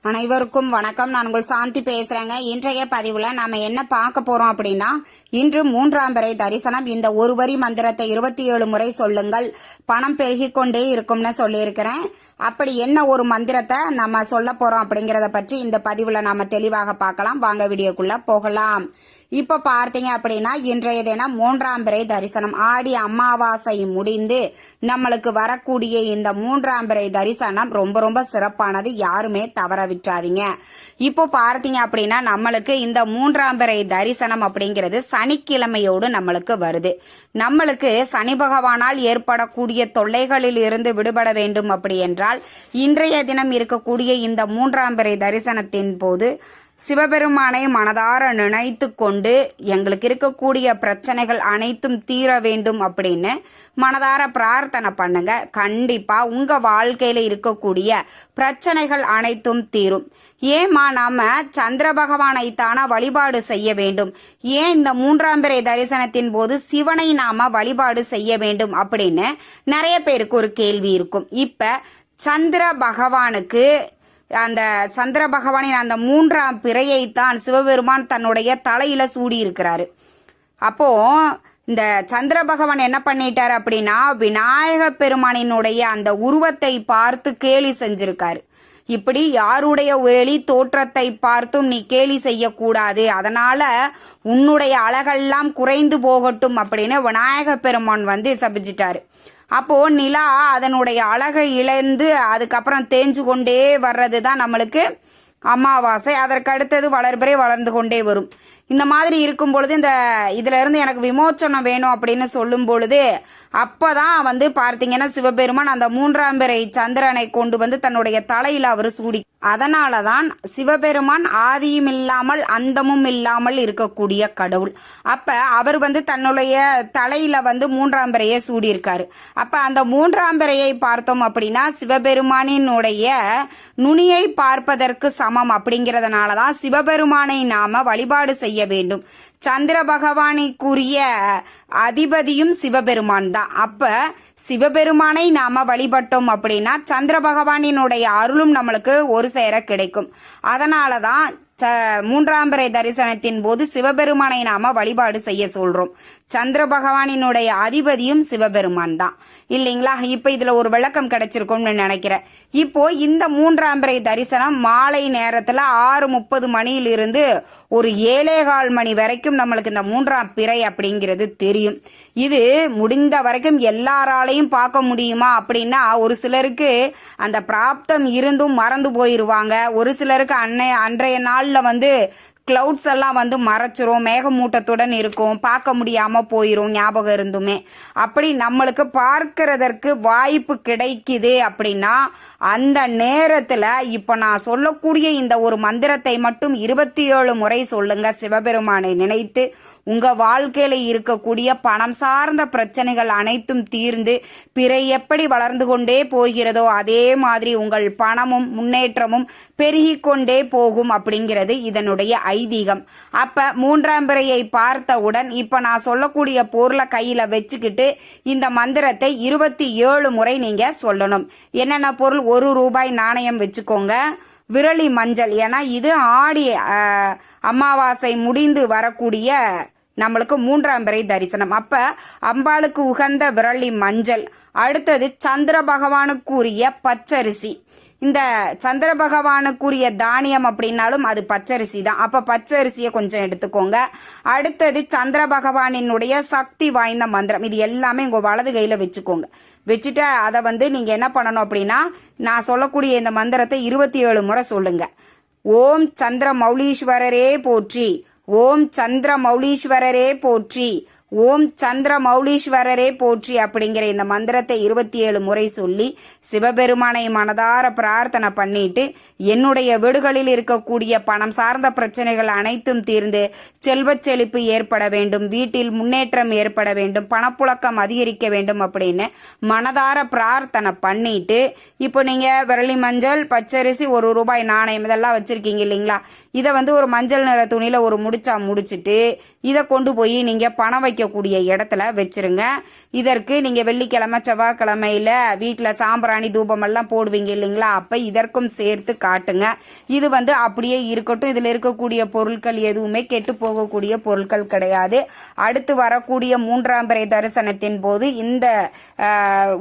அனைவருக்கும் வணக்கம். நான் உங்கள் சாந்தி பேசுறேங்க. இன்றைய பதிவுல நாம என்ன பார்க்க போறோம் அப்படின்னா, இன்று 3ஆம் பிறை தரிசனம். இந்த ஒரு வரி மந்திரத்தை 27 முறை சொல்லுங்கள், பணம் பெருகி கொண்டே இருக்கும்னு சொல்லியிருக்கிறேன். அப்படி என்ன ஒரு மந்திரத்தை நம்ம சொல்ல போறோம் அப்படிங்கறத பற்றி இந்த பதிவுல நாம தெளிவாக பார்க்கலாம். வாங்க வீடியோக்குள்ள போகலாம். இப்ப பார்த்தீங்க அப்படின்னா, இன்றைய தினம் 3ஆம் பிறை தரிசனம். ஆடி அமாவாசை முடிந்து நம்மளுக்கு வரக்கூடிய இந்த 3ஆம் பிறை தரிசனம் ரொம்ப ரொம்ப சிறப்பானது. யாருமே தவற விட்டுறாதீங்க. இப்போ பார்த்தீங்க அப்படின்னா, நம்மளுக்கு இந்த 3ஆம் பிறை தரிசனம் அப்படிங்கிறது சனிக்கிழமையோடு நம்மளுக்கு வருது. நம்மளுக்கு சனி பகவானால் ஏற்படக்கூடிய தொல்லைகளில் இருந்து விடுபட வேண்டும் அப்படி என்றால், இன்றைய தினம் இருக்கக்கூடிய இந்த 3ஆம் பிறை தரிசனத்தின் போது சிவபெருமானை மனதார நினைத்து கொண்டு எங்களுக்கு இருக்கக்கூடிய பிரச்சனைகள் அனைத்தும் தீர வேண்டும் அப்படின்னு மனதார பிரார்த்தனை பண்ணுங்க. கண்டிப்பா உங்க வாழ்க்கையில இருக்கக்கூடிய பிரச்சனைகள் அனைத்தும் தீரும். ஏமா நாம சந்திர பகவானை தானா வழிபாடு செய்ய வேண்டும், ஏன் இந்த 3ஆம் பிறை தரிசனத்தின் போது சிவனை நாம வழிபாடு செய்ய வேண்டும் அப்படின்னு நிறைய பேருக்கு ஒரு கேள்வி இருக்கும். இப்ப சந்திர பகவானுக்கு அந்த சந்திர பகவானின் அந்த 3ஆம் பிறையைத்தான் சிவபெருமான் தன்னுடைய தலையில சூடி இருக்கிறாரு. அப்போ இந்த சந்திர பகவான் என்ன பண்ணிட்டாரு அப்படின்னா, விநாயக பெருமானினுடைய அந்த உருவத்தை பார்த்து கேலி செஞ்சிருக்காரு. இப்படி யாருடைய வெளி தோற்றத்தை பார்த்தும் நீ கேலி செய்யக்கூடாது, அதனால உன்னுடைய அழகெல்லாம் குறைந்து போகட்டும் அப்படின்னு விநாயக பெருமான் சபிச்சிட்டாரு. அப்போ நிலா அதனுடைய அழகை இழந்து அதுக்கப்புறம் தேஞ்சு கொண்டே வர்றது தான் நம்மளுக்கு அமாவாசை. அதற்கு அடுத்தது வளர்பிறை வளர்ந்து கொண்டே வரும். இந்த மாதிரி இருக்கும் பொழுது இதுல இருந்து எனக்கு விமோச்சனம் வேணும் அப்படின்னு சொல்லும் பொழுது அப்பதான் பார்த்தீங்கன்னா சிவபெருமான் அந்த 3ஆம் பிறை சந்திரனை கொண்டு தன்னுடைய தலையில அவர் சூடி. அதனாலதான் சிவபெருமான் ஆதியும் இல்லாமல் அந்தமும் இல்லாமல் இருக்கக்கூடிய கடவுள். அப்ப அவர் தன்னுடைய தலையில 3ஆம் பிறையை சூடி இருக்காரு. அப்ப அந்த 3ஆம் பிறையை பார்த்தோம் அப்படின்னா சிவபெருமானினுடைய நுனியை பார்ப்பதற்கு சமம். அப்படிங்கறதுனாலதான் சிவபெருமானை நாம வழிபாடு செய்ய வேண்டும். சந்திர பகவானுக்குரிய அதிபதியும் சிவபெருமான் தான். அப்ப சிவபெருமானை நாம வழிபட்டோம் அப்படின்னா சந்திர பகவானினுடைய அருளும் நம்மளுக்கு ஒரு சேர கிடைக்கும். அதனாலதான் 3ஆம் பிறை தரிசனத்தின் போது சிவபெருமானை நாம வழிபாடு செய்ய சொல்றோம். சந்திர பகவானினுடைய அதிபதியும் சிவபெருமான் தான் இல்லைங்களா? இப்ப இதுல ஒரு விளக்கம் கிடைச்சிருக்கும்னு நினைக்கிறேன். இப்போ இந்த 3ஆம் பிறை தரிசனம் மாலை நேரத்துல 6:30 மணியிலிருந்து ஒரு 7:15 மணி வரைக்கும் நம்மளுக்கு இந்த 3ஆம் பிறை அப்படிங்கிறது தெரியும். இது முடிந்த வரைக்கும் எல்லாராலையும் பார்க்க முடியுமா அப்படின்னா, ஒரு சிலருக்கு அந்த பிராப்தம் இருந்தும் மறந்து போயிருவாங்க. ஒரு சிலருக்கு அன்றைய நாள் கிளவுட்ஸ் எல்லாம் மறைச்சிரும், மேகமூட்டத்துடன் இருக்கும், பார்க்க முடியாம போயிரும் ஞாபகம் இருந்துமே. அப்படி நம்மளுக்கு பார்க்கிறதற்கு வாய்ப்பு கிடைக்குது அப்படின்னா அந்த நேரத்துல இப்ப நான் சொல்லக்கூடிய இந்த ஒரு மந்திரத்தை மட்டும் 27 முறை சொல்லுங்க. சிவபெருமானை நினைத்து உங்க வாழ்க்கையில இருக்கக்கூடிய பணம் சார்ந்த பிரச்சனைகள் அனைத்தும் தீர்ந்து பிறை எப்படி வளர்ந்து கொண்டே போகிறதோ அதே மாதிரி உங்கள் பணமும் முன்னேற்றமும் பெருகி கொண்டே போகும் அப்படிங்கிறது இதனுடைய ஐதீகம். அப்ப 3ஆம் பிறையை பார்த்தவுடன் இப்ப நான் சொல்லக்கூடிய பொருளை கையில வச்சுக்கிட்டு இந்த மந்திரத்தை 27 முறை நீங்க சொல்லணும். என்னென்ன பொருள்? 1 ரூபாய் நாணயம் வச்சுக்கோங்க, விரலி மஞ்சள், ஏன்னா இது ஆடி அமாவாசை முடிந்து வரக்கூடிய நம்மளுக்கு 3ஆம் பிறை தரிசனம். அப்ப அம்பாளுக்கு உகந்த விரலி மஞ்சள். அடுத்தது சந்திர பகவானுக்குரிய பச்சரிசி. இந்த சந்திர பகவானுக்குரிய தானியம் அப்படின்னாலும் அது பச்சரிசி தான். அப்ப பச்சரிசியை கொஞ்சம் எடுத்துக்கோங்க. அடுத்தது சந்திர பகவானினுடைய சக்தி வாய்ந்த மந்திரம். இது எல்லாமே உங்க வலது கையில வச்சுக்கோங்க. வச்சுட்டு அதை நீங்க என்ன பண்ணணும் அப்படின்னா, நான் சொல்லக்கூடிய இந்த மந்திரத்தை 27 முறை சொல்லுங்க. ஓம் சந்திர மௌலீஸ்வரரே போற்றி, ஓம் சந்திர மௌலீஸ்வரரே போற்றி, ஓம் சந்திர மௌலீஸ்வரரே போற்றி அப்படிங்கிற இந்த மந்திரத்தை 27 முறை சொல்லி சிவபெருமானை மனதார பிரார்த்தனை பண்ணிட்டு, என்னுடைய வீடுகளில் இருக்கக்கூடிய பணம் சார்ந்த பிரச்சனைகள் அனைத்தும் தீர்ந்து செல்வ செழிப்பு ஏற்பட வேண்டும், வீட்டில் முன்னேற்றம் ஏற்பட வேண்டும், பணப்புழக்கம் அதிகரிக்க வேண்டும் அப்படின்னு மனதார பிரார்த்தனை பண்ணிட்டு, இப்போ நீங்க விரலி மஞ்சள், பச்சரிசி, 1 ரூபாய் நாணயம் இதெல்லாம் வச்சிருக்கீங்க இல்லைங்களா? இதை ஒரு மஞ்சள் நிற துணியில ஒரு முடிச்சா முடிச்சுட்டு இதை கொண்டு போய் நீங்க பணம் வைக்க வைக்கக்கூடிய இடத்துல வச்சிருங்க. இதற்கு நீங்க வெள்ளிக்கிழமை செவ்வாய்க்கிழமையில வீட்டில் சாம்பிராணி தூபமெல்லாம் போடுவீங்க இல்லைங்களா, அப்போ இதற்கும் சேர்த்து காட்டுங்க. இது அப்படியே இருக்கட்டும். இதில் இருக்கக்கூடிய பொருட்கள் எதுவுமே கெட்டு போகக்கூடிய பொருட்கள் கிடையாது. அடுத்து வரக்கூடிய 3ஆம் பிறை தரிசனத்தின் போது இந்த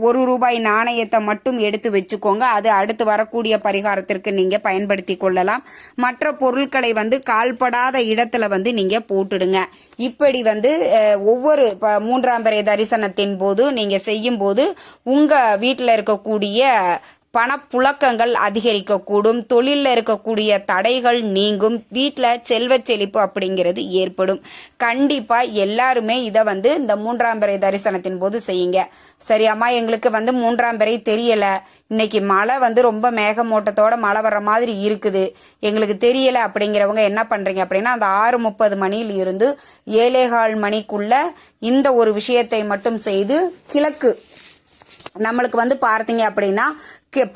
₹1 நாணயத்தை மட்டும் எடுத்து வச்சுக்கோங்க. அது அடுத்து வரக்கூடிய பரிகாரத்திற்கு நீங்க பயன்படுத்தி கொள்ளலாம். மற்ற பொருட்களை கால்படாத இடத்துல நீங்க போட்டுடுங்க. இப்படி ஒவ்வொரு 3ஆம் பிறை தரிசனத்தின் போது நீங்க செய்யும் போது உங்க வீட்டில் இருக்கக்கூடிய பணப்புழக்கங்கள் அதிகரிக்கக்கூடும். தொழிலில் இருக்கக்கூடிய தடைகள் நீங்கும். வீட்டில் செல்வ செழிப்பு அப்படிங்கிறது ஏற்படும். கண்டிப்பாக எல்லாருமே இதை இந்த 3ஆம் பிறை தரிசனத்தின் போது செய்யுங்க. சரி அம்மா, எங்களுக்கு 3ஆம் பிறை தெரியலை, இன்னைக்கு மழை ரொம்ப மேகமூட்டத்தோட மழை வர்ற மாதிரி இருக்குது, எங்களுக்கு தெரியலை அப்படிங்கிறவங்க என்ன பண்ணுறீங்க அப்படின்னா, அந்த 6:30 மணியில் இருந்து 7:15 மணிக்குள்ள இந்த ஒரு விஷயத்தை மட்டும் செய்து கிழக்கு நம்மளுக்கு பார்த்தீங்க அப்படின்னா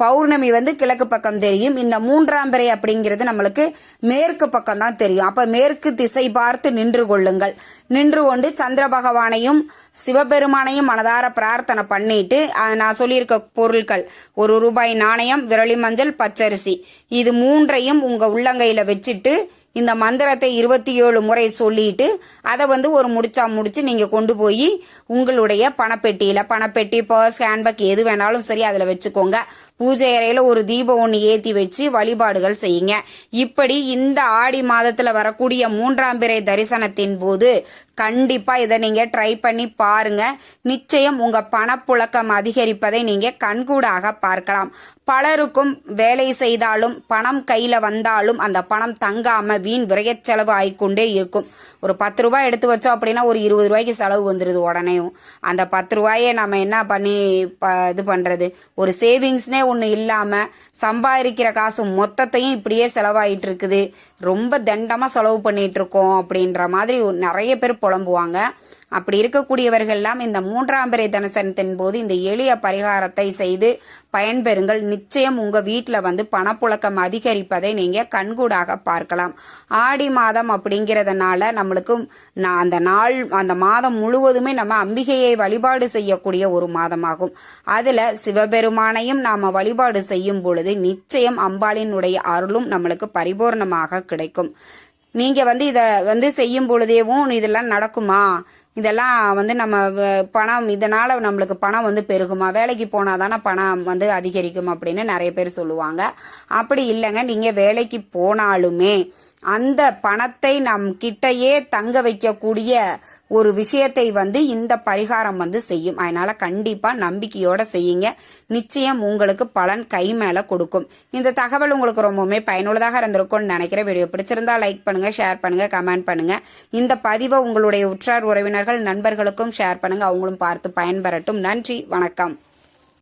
பௌர்ணமி கிழக்கு பக்கம் தெரியும். இந்த 3ஆம் பிறை அப்படிங்கிறது நம்மளுக்கு மேற்கு பக்கம் தான் தெரியும். அப்ப மேற்கு திசை பார்த்து நின்று கொள்ளுங்கள். நின்று கொண்டு சந்திர பகவானையும் சிவபெருமானையும் மனதார பிரார்த்தனை பண்ணிட்டு நான் சொல்லியிருக்க பொருட்கள் ₹1 நாணயம், விரலி மஞ்சள், பச்சரிசி, இது 3ஐயும் உங்க உள்ளங்கையில வச்சுட்டு இந்த மந்திரத்தை 27 முறை சொல்லிட்டு அதை ஒரு முடிச்சா முடிச்சு நீங்க கொண்டு போய் உங்களுடைய பணப்பெட்டி, பர்ஸ், ஹேண்ட்பேக் எது வேணாலும் சரி அதுல வச்சுக்கோங்க. பூஜை அறையில ஒரு தீபம் ஒன்று ஏற்றி வச்சு வழிபாடுகள் செய்யுங்க. இப்படி இந்த ஆடி மாதத்துல வரக்கூடிய 3ஆம் பிறை தரிசனத்தின் போது கண்டிப்பா இதை நீங்க ட்ரை பண்ணி பாருங்க. நிச்சயம் உங்க பணப்புழக்கம் அதிகரிப்பதை நீங்க கண்கூடாக பார்க்கலாம். பலருக்கும் வேலை செய்தாலும் பணம் கையில வந்தாலும் அந்த பணம் தங்காம வீண் விரைய செலவு ஆயிக்கொண்டே இருக்கும். ஒரு ₹10 எடுத்து வச்சோம் அப்படின்னா ஒரு ₹20 செலவு வந்துருது உடனேயும். அந்த ₹10 நம்ம என்ன பண்ணி இது பண்றது? ஒரு சேவிங்ஸ்னே ஒண்ணு இல்லாம சம்பாதிக்கிற காசு மொத்தத்தையும் இப்படியே செலவாயிட்டு இருக்குது. ரொம்ப தண்டமா செலவு பண்ணிட்டு இருக்கோம் அப்படின்ற மாதிரி நிறைய பேர் புலம்புவாங்க. அப்படி இருக்கக்கூடியவர்கள் எல்லாம் இந்த 3ஆம் பிறை தரிசனத்தின் போது இந்த எளிய பரிகாரத்தை செய்து பயன்பெறுங்கள். நிச்சயம் உங்க வீட்டில் பணப்புழக்கம் அதிகரிப்பதை நீங்க கண்கூடாக பார்க்கலாம். ஆடி மாதம் அப்படிங்கிறதுனால நம்மளுக்கு அந்த மாதம் முழுவதுமே நம்ம அம்பிகையை வழிபாடு செய்யக்கூடிய ஒரு மாதமாகும். அதுல சிவபெருமானையும் நாம வழிபாடு செய்யும் பொழுது நிச்சயம் அம்பாளினுடைய அருளும் நம்மளுக்கு பரிபூர்ணமாக கிடைக்கும். நீங்க இதை செய்யும் பொழுதேவும் இதெல்லாம் நடக்குமா, இதெல்லாம் நம்ம பணம் இதனால நம்மளுக்கு பணம் பெருகுமா, வேலைக்கு போனாதானே பணம் அதிகரிக்கும் அப்படின்னு நிறைய பேர் சொல்லுவாங்க. அப்படி இல்லைங்க, நீங்க வேலைக்கு போனாலுமே அந்த பணத்தை நம் கிட்டையே தங்க வைக்கக்கூடிய ஒரு விஷயத்தை இந்த பரிகாரம் செய்யும். அதனால கண்டிப்பா நம்பிக்கையோட செய்யுங்க. நிச்சயம் உங்களுக்கு பலன் கை மேல கொடுக்கும். இந்த தகவல் உங்களுக்கு ரொம்பவுமே பயனுள்ளதாக இருந்திருக்கும்னு நினைக்கிற. வீடியோ பிடிச்சிருந்தா லைக் பண்ணுங்க, ஷேர் பண்ணுங்க, கமெண்ட் பண்ணுங்க. இந்த பதிவை உங்களுடைய உற்றார் உறவினர்கள் நண்பர்களுக்கும் ஷேர் பண்ணுங்க, அவங்களும் பார்த்து பயன்பெறட்டும். நன்றி, வணக்கம்.